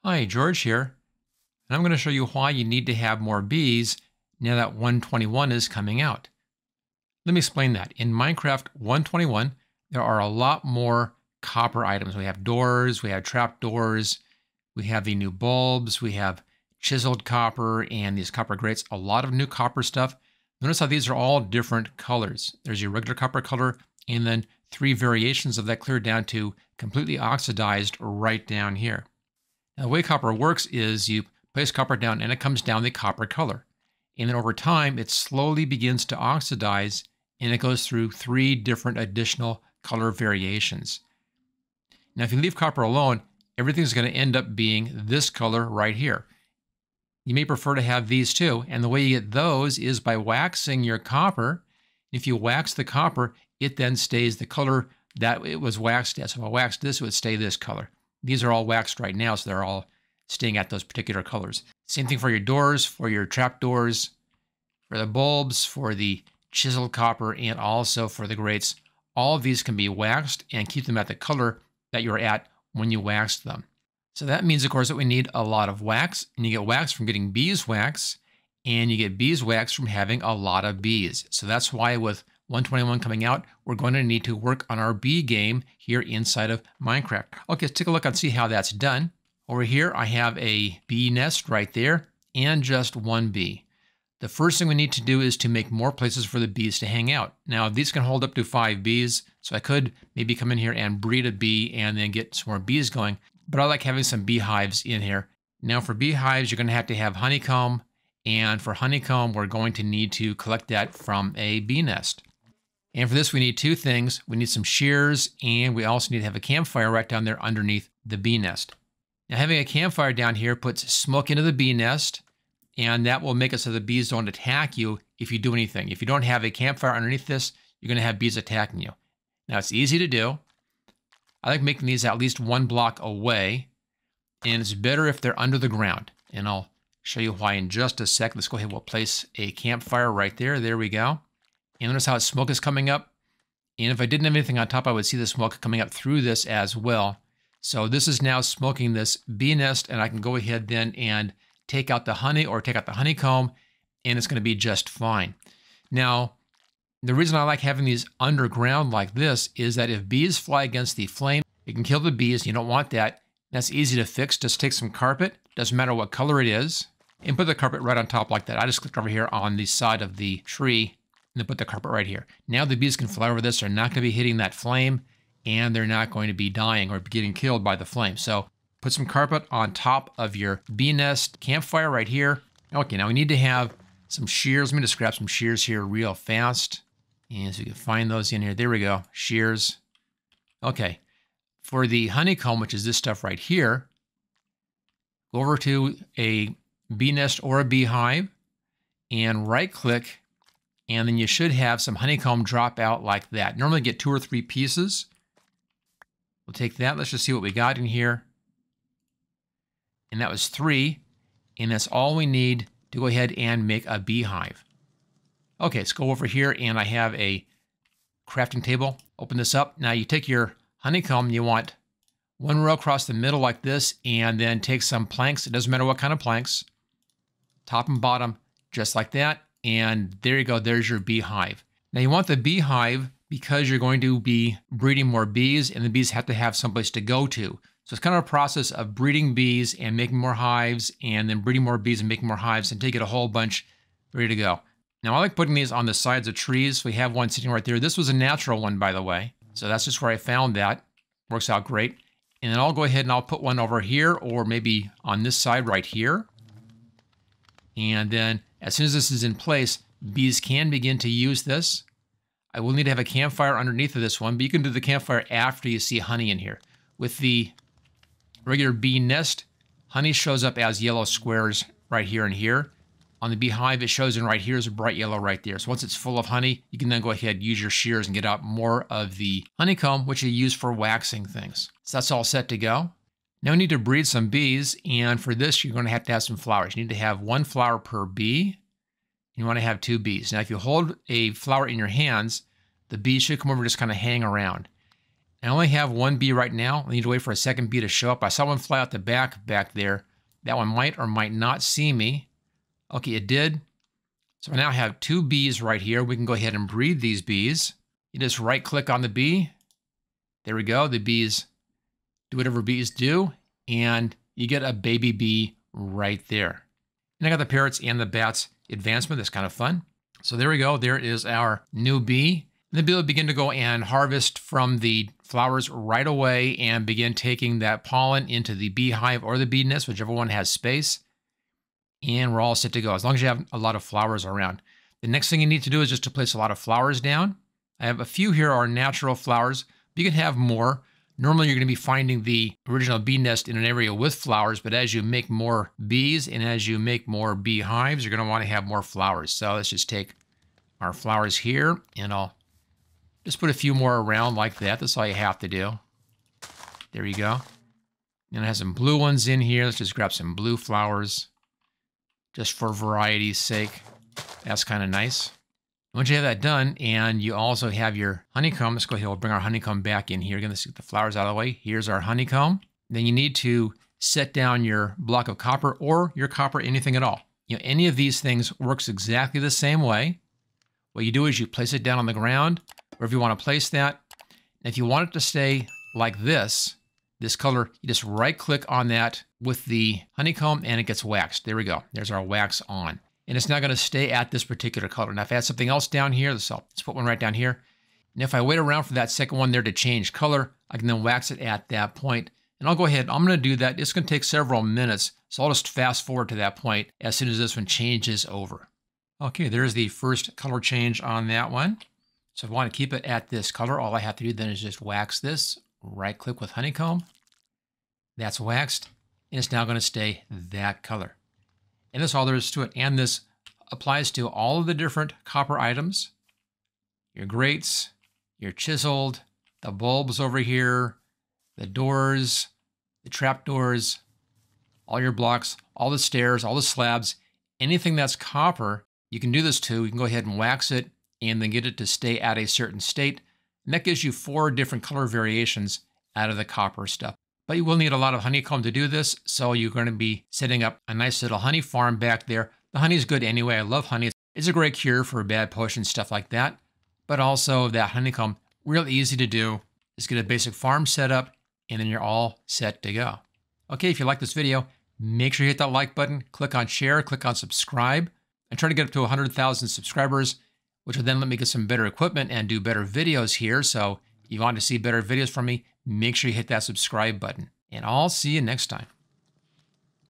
Hi, George here, and I'm going to show you why you need to have more bees now that 121 is coming out. Let me explain that. In Minecraft 121, there are a lot more copper items. We have doors, we have trap doors, we have the new bulbs, we have chiseled copper and these copper grates, a lot of new copper stuff. Notice how these are all different colors. There's your regular copper color, and then 3 variations of that clear down to completely oxidized right down here. Now, the way copper works is you place copper down and it comes down the copper color. And then over time, it slowly begins to oxidize and it goes through 3 different additional color variations. Now, if you leave copper alone, everything's going to end up being this color right here. You may prefer to have these too, and the way you get those is by waxing your copper. If you wax the copper, it then stays the color that it was waxed at. So if I waxed this, it would stay this color. These are all waxed right now, so they're all staying at those particular colors. Same thing for your doors, for your trap doors, for the bulbs, for the chiseled copper, and also for the grates. All of these can be waxed and keep them at the color that you're at when you waxed them. So that means, of course, that we need a lot of wax, and you get wax from getting beeswax, and you get beeswax from having a lot of bees. So that's why with 121 coming out, we're going to need to work on our bee game here inside of Minecraft. Okay, let's take a look and see how that's done. Over here, I have a bee nest right there and just 1 bee. The first thing we need to do is to make more places for the bees to hang out. Now, these can hold up to 5 bees, so I could maybe come in here and breed a bee and then get some more bees going, but I like having some beehives in here. Now, for beehives, you're going to have honeycomb, and for honeycomb, we're going to need to collect that from a bee nest. And for this, we need 2 things. We need some shears, and we also need to have a campfire right down there underneath the bee nest. Now, having a campfire down here puts smoke into the bee nest, and that will make it so the bees don't attack you if you do anything. If you don't have a campfire underneath this, you're going to have bees attacking you. Now, it's easy to do. I like making these at least 1 block away, and it's better if they're under the ground. And I'll show you why in just a sec. Let's go ahead and we'll place a campfire right there. There we go. And notice how smoke is coming up. And if I didn't have anything on top, I would see the smoke coming up through this as well. So this is now smoking this bee nest, and I can go ahead then and take out the honey or take out the honeycomb, and it's going to be just fine. Now, the reason I like having these underground like this is that if bees fly against the flame, it can kill the bees. You don't want that. That's easy to fix. Just take some carpet, doesn't matter what color it is, and put the carpet right on top like that. I just clicked over here on the side of the tree and then put the carpet right here. Now the bees can fly over this. They're not going to be hitting that flame, and they're not going to be dying or getting killed by the flame. So put some carpet on top of your bee nest campfire right here. Okay, now we need to have some shears. Let me just grab some shears here real fast. And so you can find those in here. There we go, shears. Okay, for the honeycomb, which is this stuff right here, go over to a bee nest or a beehive and right click, and then you should have some honeycomb drop out like that. Normally get 2 or 3 pieces. We'll take that. Let's just see what we got in here. And that was 3, and that's all we need to go ahead and make a beehive. Okay, let's go over here, and I have a crafting table. Open this up. Now you take your honeycomb, you want 1 row across the middle like this, and then take some planks. It doesn't matter what kind of planks. Top and bottom, just like that. And there you go, there's your beehive. Now you want the beehive because you're going to be breeding more bees, and the bees have to have someplace to go to. So it's kind of a process of breeding bees and making more hives, and then breeding more bees and making more hives until you get a whole bunch ready to go. Now I like putting these on the sides of trees. We have one sitting right there. This was a natural one, by the way. So that's just where I found that. Works out great. And then I'll go ahead and I'll put one over here, or maybe on this side right here. And then as soon as this is in place, bees can begin to use this. I will need to have a campfire underneath of this one, but you can do the campfire after you see honey in here. With the regular bee nest, honey shows up as yellow squares right here and here. On the beehive, it shows in right here as a bright yellow right there. So once it's full of honey, you can then go ahead, use your shears, and get out more of the honeycomb, which you use for waxing things. So that's all set to go. Now we need to breed some bees, and for this, you're going to have some flowers. You need to have 1 flower per bee. You want to have 2 bees. Now, if you hold a flower in your hands, the bees should come over and just kind of hang around. I only have one bee right now. I need to wait for a second bee to show up. I saw one fly out the back there. That one might or might not see me. Okay, it did. So I now have 2 bees right here. We can go ahead and breed these bees. You just right click on the bee. There we go. The bees do whatever bees do, and you get a baby bee right there. And I got the parrots and the bats advancement. That's kind of fun. So there we go. There is our new bee. And the bee will begin to go and harvest from the flowers right away and begin taking that pollen into the beehive or the bee nest, whichever one has space. And we're all set to go, as long as you have a lot of flowers around. The next thing you need to do is just to place a lot of flowers down. I have a few here are natural flowers, but you can have more. Normally, you're going to be finding the original bee nest in an area with flowers, but as you make more bees and as you make more beehives, you're going to want to have more flowers. So let's just take our flowers here, and I'll just put a few more around like that. That's all you have to do. There you go. And it has some blue ones in here. Let's just grab some blue flowers just for variety's sake. That's kind of nice. Once you have that done, and you also have your honeycomb, let's go ahead and we'll bring our honeycomb back in here. Again, let's get the flowers out of the way. Here's our honeycomb. Then you need to set down your block of copper or your copper, anything at all. Any of these things works exactly the same way. What you do is you place it down on the ground, wherever you want to place that. And if you want it to stay like this color, you just right click on that with the honeycomb and it gets waxed. There we go. There's our wax on. And it's now going to stay at this particular color. Now, if I add something else down here, let's put one right down here. And if I wait around for that second one there to change color, I can then wax it at that point. And I'll go ahead, I'm going to do that. It's going to take several minutes. So I'll just fast forward to that point as soon as this one changes over. Okay, there's the first color change on that one. So if I want to keep it at this color, all I have to do then is just wax this. Right click with honeycomb. That's waxed. And it's now going to stay that color. And that's all there is to it. And this applies to all of the different copper items. Your grates, your chiseled, the bulbs over here, the doors, the trap doors, all your blocks, all the stairs, all the slabs, anything that's copper, you can do this to. You can go ahead and wax it and then get it to stay at a certain state. And that gives you 4 different color variations out of the copper stuff. But you will need a lot of honeycomb to do this, so you're going to be setting up a nice little honey farm back there. The honey is good anyway. I love honey. It's a great cure for bad potion, stuff like that. But also that honeycomb, real easy to do. Just get a basic farm set up, and then you're all set to go. Okay, if you like this video, make sure you hit that like button, click on share, click on subscribe. I'm trying to get up to 100,000 subscribers, which will then let me get some better equipment and do better videos here. So if you want to see better videos from me, make sure you hit that subscribe button. And I'll see you next time.